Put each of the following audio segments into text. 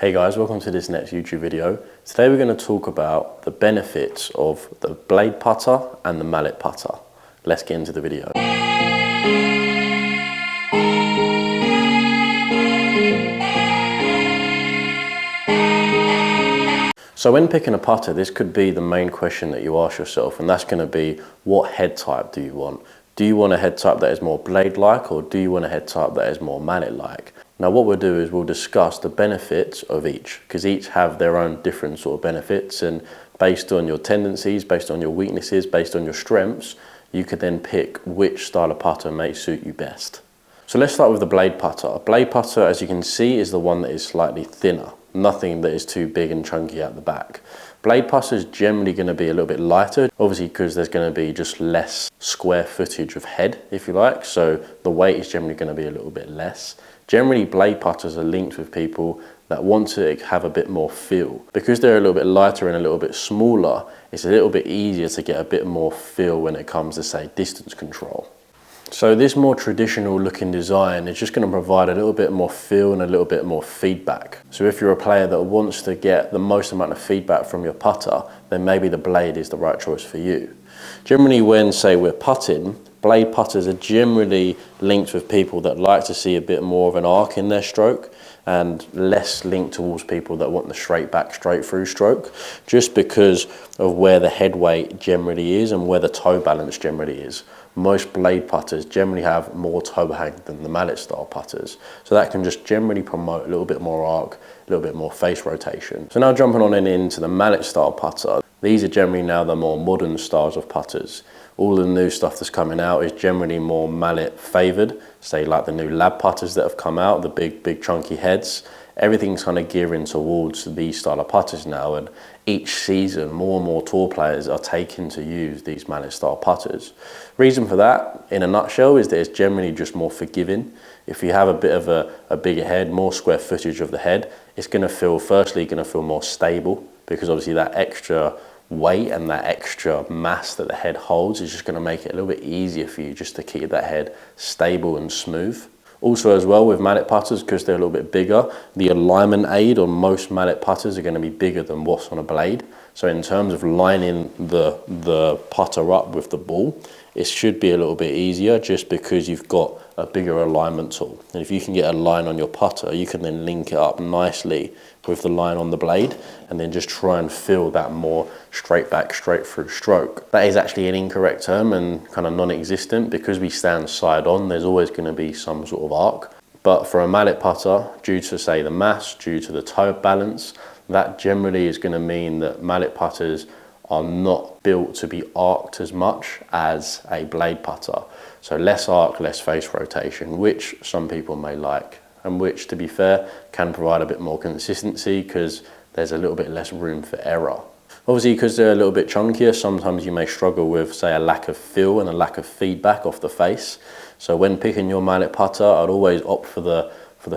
Hey guys, welcome to this next YouTube video. Today we're going to talk about the benefits of the blade putter and the mallet putter. Let's get into the video. So when picking a putter, this could be the main question that you ask yourself, and that's going to be, what head type do you want? Do you want a head type that is more blade-like, or do you want a head type that is more mallet-like? Now what we'll do is we'll discuss the benefits of each, because each have their own different sort of benefits, and based on your tendencies, based on your weaknesses, based on your strengths, you could then pick which style of putter may suit you best. So let's start with the blade putter. A blade putter, as you can see, is the one that is slightly thinner, nothing that is too big and chunky at the back. Blade putter is generally going to be a little bit lighter, obviously because there's going to be just less square footage of head, if you like, so the weight is generally going to be a little bit less. Generally, blade putters are linked with people that want to have a bit more feel. Because they're a little bit lighter and a little bit smaller, it's a little bit easier to get a bit more feel when it comes to, say, distance control. So this more traditional looking design is just going to provide a little bit more feel and a little bit more feedback. So if you're a player that wants to get the most amount of feedback from your putter, then maybe the blade is the right choice for you. Generally when, say, we're putting, blade putters are generally linked with people that like to see a bit more of an arc in their stroke, and less linked towards people that want the straight back, straight through stroke, just because of where the head weight generally is and where the toe balance generally is. Most blade putters generally have more toe hang than the mallet style putters. So that can just generally promote a little bit more arc, a little bit more face rotation. So now jumping on into the mallet style putter, these are generally now the more modern styles of putters. All the new stuff that's coming out is generally more mallet favoured, say like the new lab putters that have come out, the big chunky heads. Everything's kind of gearing towards these style of putters now, and each season more and more tour players are taking to use these mallet style putters. Reason for that, in a nutshell, is that it's generally just more forgiving. If you have a bit of a bigger head, more square footage of the head, it's going to feel, firstly, going to feel more stable, because obviously that extra weight and that extra mass that the head holds is just going to make it a little bit easier for you just to keep that head stable and smooth. Also as well with mallet putters, because they're a little bit bigger, the alignment aid on most mallet putters are going to be bigger than what's on a blade. So in terms of lining the putter up with the ball, it should be a little bit easier just because you've got a bigger alignment tool. And if you can get a line on your putter, you can then link it up nicely with the line on the blade and then just try and feel that more straight back, straight through stroke. That is actually an incorrect term and kind of non-existent. Because we stand side on, there's always going to be some sort of arc. But for a mallet putter, due to, say, the mass, due to the toe balance, that generally is going to mean that mallet putters are not built to be arced as much as a blade putter. So less arc, less face rotation, which some people may like, and which, to be fair, can provide a bit more consistency because there's a little bit less room for error. Obviously, because they're a little bit chunkier, sometimes you may struggle with, say, a lack of feel and a lack of feedback off the face. So when picking your mallet putter, I'd always opt for the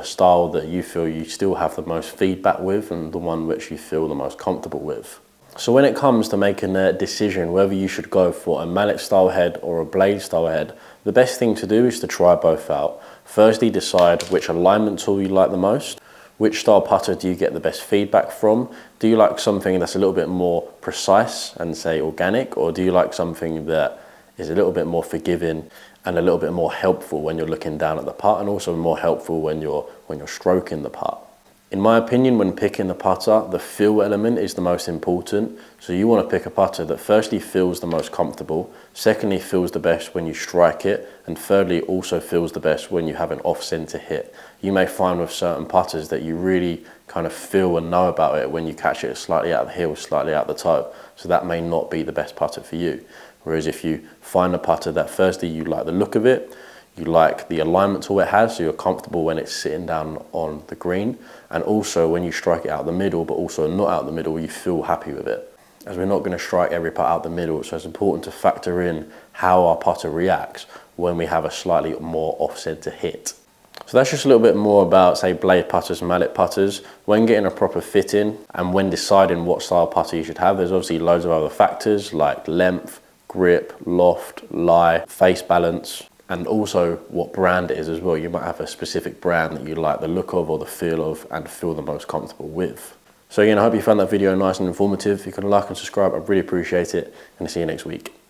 style that you feel you still have the most feedback with and the one which you feel the most comfortable with. So when it comes to making a decision whether you should go for a mallet style head or a blade style head, the best thing to do is to try both out. Firstly, decide which alignment tool you like the most. Which style putter do you get the best feedback from? Do you like something that's a little bit more precise and, say, organic, or do you like something that is a little bit more forgiving and a little bit more helpful when you're looking down at the putt, and also more helpful when you're stroking the putt? In my opinion, when picking the putter, the feel element is the most important. So you want to pick a putter that firstly feels the most comfortable, secondly feels the best when you strike it, and thirdly also feels the best when you have an off-center hit. You may find with certain putters that you really kind of feel and know about it when you catch it slightly out of the heel, slightly out the toe. So that may not be the best putter for you. Whereas if you find a putter that firstly you like the look of it, you like the alignment tool it has, so you're comfortable when it's sitting down on the green, and also when you strike it out the middle, but also not out the middle, you feel happy with it. As we're not going to strike every putt out the middle, so it's important to factor in how our putter reacts when we have a slightly more off-center hit. So that's just a little bit more about, say, blade putters and mallet putters. When getting a proper fit in and when deciding what style putter you should have, there's obviously loads of other factors like length, grip, loft, lie, face balance, and also what brand it is as well. You might have a specific brand that you like the look of or the feel of and feel the most comfortable with. So again, I hope you found that video nice and informative. If you can like and subscribe, I'd really appreciate it, and I'll see you next week.